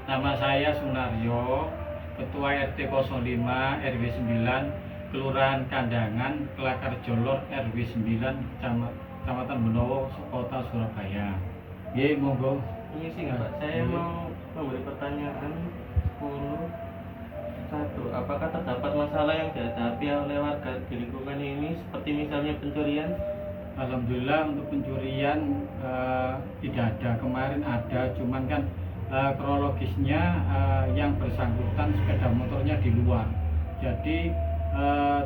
Nama saya Sunaryo, Ketua RT 05 RW 9, Kelurahan Kandangan, Kelakarjolor RW 9, Kecamatan Benowo, Kota Surabaya. Ye, monggo. Ini sih Pak, saya mau memberi pertanyaan 10. Apakah terdapat masalah yang dihadapi oleh warga di lingkungan ini seperti misalnya pencurian? Alhamdulillah untuk pencurian tidak ada. Kemarin ada, cuman kan kronologisnya yang bersangkutan sepeda motornya di luar. Jadi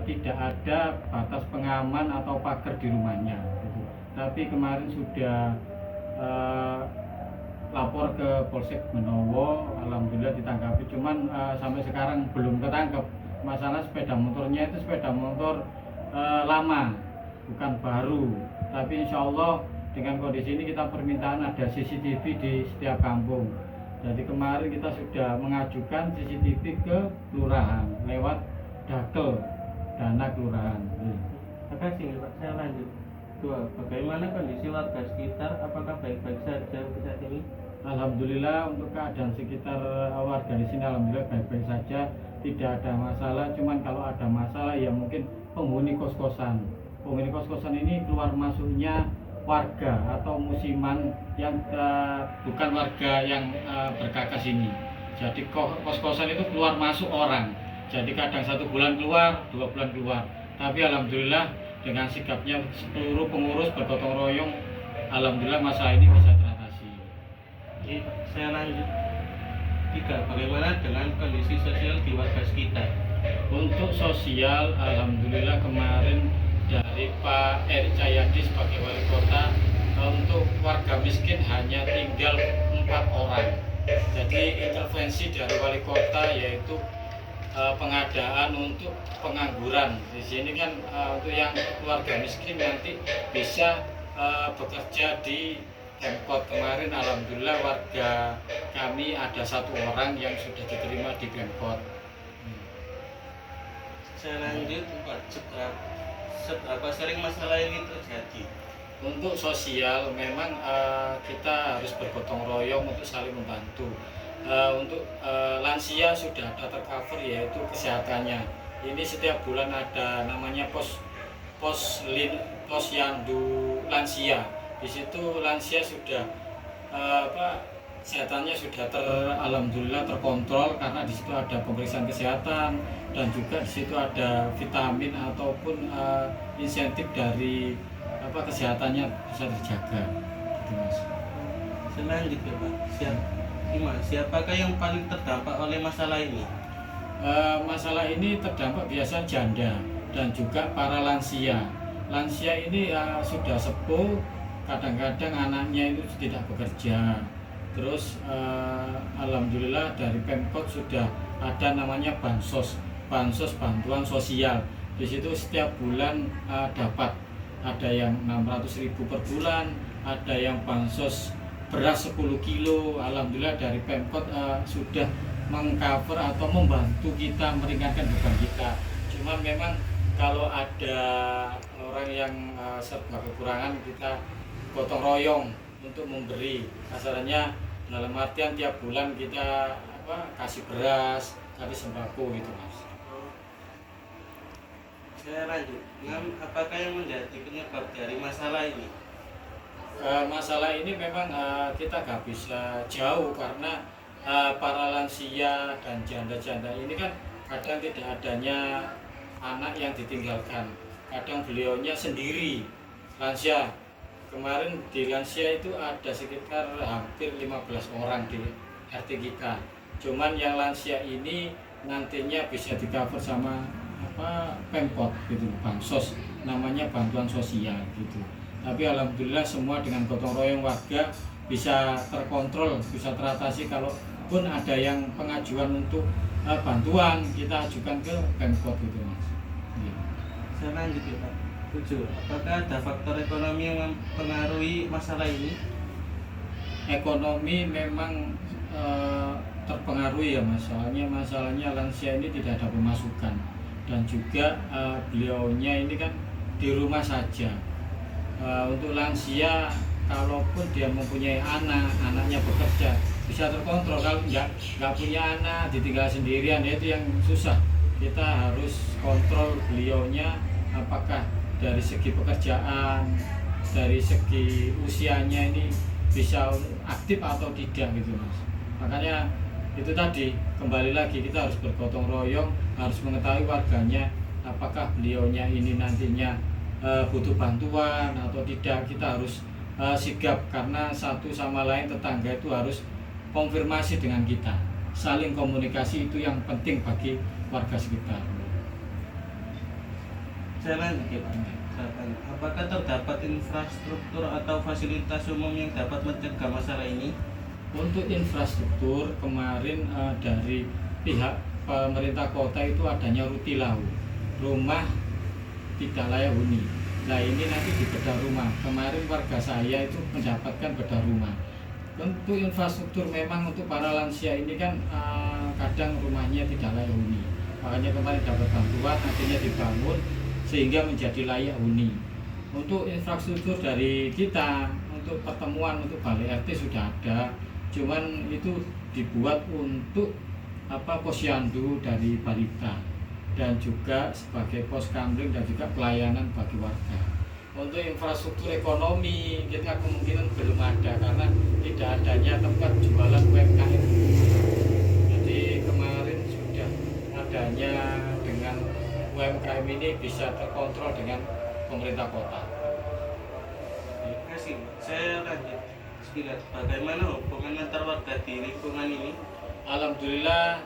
tidak ada batas pengaman atau pagar di rumahnya. Gitu. Tapi kemarin sudah lapor ke Polsek Benowo, alhamdulillah ditangkapi. Cuman sampai sekarang belum ketangkep. Masalah sepeda motornya itu sepeda motor lama, bukan baru. Tapi insya Allah dengan kondisi ini kita permintaan ada CCTV di setiap kampung. Jadi kemarin kita sudah mengajukan CCTV ke kelurahan lewat dakel dana kelurahan. Terima kasih Pak, saya lanjut. 2. Bagaimana kondisi warga sekitar? Apakah baik-baik saja untuk saat ini? Alhamdulillah untuk keadaan sekitar warga di sini alhamdulillah baik-baik saja, tidak ada masalah. Cuman kalau ada masalah ya mungkin penghuni kos-kosan. Penghuni kos-kosan ini keluar masuknya warga atau musiman yang bukan warga yang berkakas ini. Jadi kos-kosan itu keluar masuk orang. Jadi kadang 1 bulan keluar, 2 bulan keluar. Tapi alhamdulillah dengan sikapnya seluruh pengurus bergotong royong, alhamdulillah masalah ini bisa teratasi. Saya lanjut. 3. Bagaimana dengan kondisi sosial di warga sekitar? Untuk sosial, alhamdulillah kemarin dari Pak Eri Cahyadi sebagai wali kota, untuk warga miskin hanya tinggal 4 orang. Jadi intervensi dari wali kota yaitu pengadaan untuk pengangguran. Di sini kan untuk yang keluarga miskin nanti bisa bekerja di Pemkot. Kemarin alhamdulillah warga kami ada 1 orang yang sudah diterima di Pemkot. Saya lanjut. 4. Seberapa sering masalah ini terjadi? Untuk sosial memang kita harus bergotong royong untuk saling membantu. Untuk lansia sudah ada tercover yaitu kesehatannya. Ini setiap bulan ada namanya pos yandu lansia. Di situ lansia sudah kesehatannya sudah alhamdulillah terkontrol karena di situ ada pemeriksaan kesehatan dan juga di situ ada vitamin ataupun insentif dari kesehatannya bisa terjaga. Gitu, Mas. Selanjutnya Pak, 5. Siapakah yang paling terdampak oleh masalah ini? Masalah ini terdampak biasa janda dan juga para lansia. Lansia ini sudah sepuh, kadang-kadang anaknya itu tidak bekerja. Terus alhamdulillah dari Pemkot sudah ada namanya bansos bantuan sosial. Di situ setiap bulan dapat, ada yang 600.000 per bulan, ada yang bansos beras 10 kilo. Alhamdulillah dari Pemkot sudah mengcover atau membantu kita meringankan beban kita. Cuma memang kalau ada orang yang serba kekurangan, kita gotong royong untuk memberi. Kasarannya dalam artian tiap bulan kita kasih beras, kasih sembako gitu, Mas. Saya lanjut. 6. Apakah yang menjadi penyebab dari masalah ini? Masalah ini memang kita gak bisa jauh karena para lansia dan janda-janda ini kan kadang tidak adanya anak yang ditinggalkan. Kadang beliaunya sendiri lansia. Kemarin di lansia itu ada sekitar hampir 15 orang di RT kita. Cuman yang lansia ini nantinya bisa di-cover sama Pemkot gitu, bansos, namanya bantuan sosial gitu. Tapi alhamdulillah semua dengan gotong royong warga bisa terkontrol, bisa teratasi. Kalaupun ada yang pengajuan untuk bantuan, kita ajukan ke Pemkot gitu, Mas. Ya. Saya lanjut ya Pak. 7. Apakah ada faktor ekonomi yang mempengaruhi masalah ini? Ekonomi memang terpengaruhi ya, Mas. Soalnya masalahnya lansia ini tidak ada pemasukan dan juga beliaunya ini kan di rumah saja. Untuk lansia kalaupun dia mempunyai anak, anaknya bekerja, bisa terkontrol. Kalau nggak punya anak, ditinggal sendirian, ya itu yang susah. Kita harus kontrol beliaunya, apakah dari segi pekerjaan, dari segi usianya ini bisa aktif atau tidak gitu Mas. Makanya itu tadi, kembali lagi kita harus bergotong royong, harus mengetahui warganya apakah beliaunya ini nantinya butuh bantuan atau tidak. Kita harus sigap, karena satu sama lain tetangga itu harus konfirmasi dengan kita, saling komunikasi itu yang penting bagi warga sekitar. Saya lanjut ya Pak. Apakah terdapat infrastruktur atau fasilitas umum yang dapat mencegah masalah ini? Untuk infrastruktur kemarin dari pihak pemerintah kota itu adanya Rutilau, rumah tidak layak huni. Nah ini nanti di bedah rumah. Kemarin warga saya itu mendapatkan bedah rumah. Untuk infrastruktur memang untuk para lansia ini kan kadang rumahnya tidak layak huni. Makanya kemarin dapat bantuan, akhirnya dibangun sehingga menjadi layak huni. Untuk infrastruktur dari kita, untuk pertemuan, untuk balai RT sudah ada. Cuman itu dibuat untuk posyandu dari balita, dan juga sebagai pos kamling dan juga pelayanan bagi warga. Untuk infrastruktur ekonomi kita kemungkinan belum ada karena tidak adanya tempat jualan UMKM. Jadi kemarin sudah adanya dengan UMKM ini bisa terkontrol dengan pemerintah kota. Terima kasih. Saya lanjut. Sekilas, bagaimana hubungan antar warga di lingkungan ini? Alhamdulillah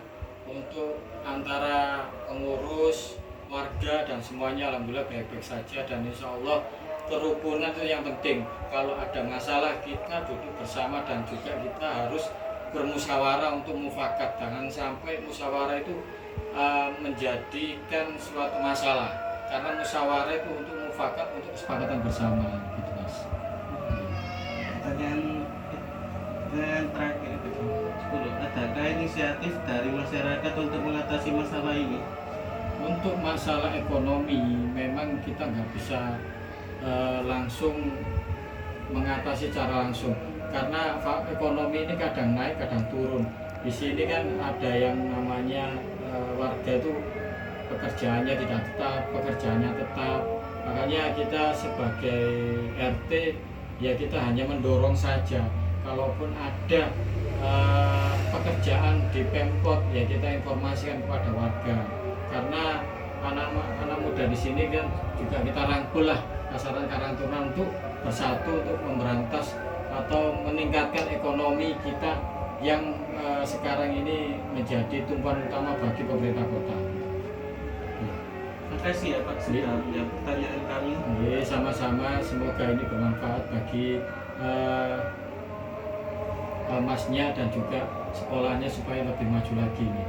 untuk antara pengurus, warga dan semuanya alhamdulillah baik-baik saja, dan insya Allah kerukunan itu yang penting. Kalau ada masalah kita duduk bersama dan juga kita harus bermusyawarah untuk mufakat. Jangan sampai musyawarah itu menjadikan suatu masalah, karena musyawarah itu untuk mufakat, untuk kesepakatan bersama gitu Mas. Pertanyaan terakhir itu 10. Adakah inisiatif dari masyarakat untuk mengatasi masalah ini? Untuk masalah ekonomi memang kita nggak bisa langsung mengatasi secara langsung, karena ekonomi ini kadang naik kadang turun. Di sini kan ada yang namanya warga itu pekerjaannya tidak tetap, pekerjaannya tetap. Makanya kita sebagai RT ya kita hanya mendorong saja. Kalaupun ada pekerjaan di Pemkot ya kita informasikan kepada warga, karena anak muda di sini kan juga kita rangkul lah kasaran karantina untuk bersatu untuk memberantas atau meningkatkan ekonomi kita yang sekarang ini menjadi tumpuan utama bagi pemerintah kota. Terima kasih ya Pak sudah menjawab pertanyaan kami. Sama-sama, semoga ini bermanfaat bagi masnya dan juga sekolahnya supaya lebih maju lagi ini.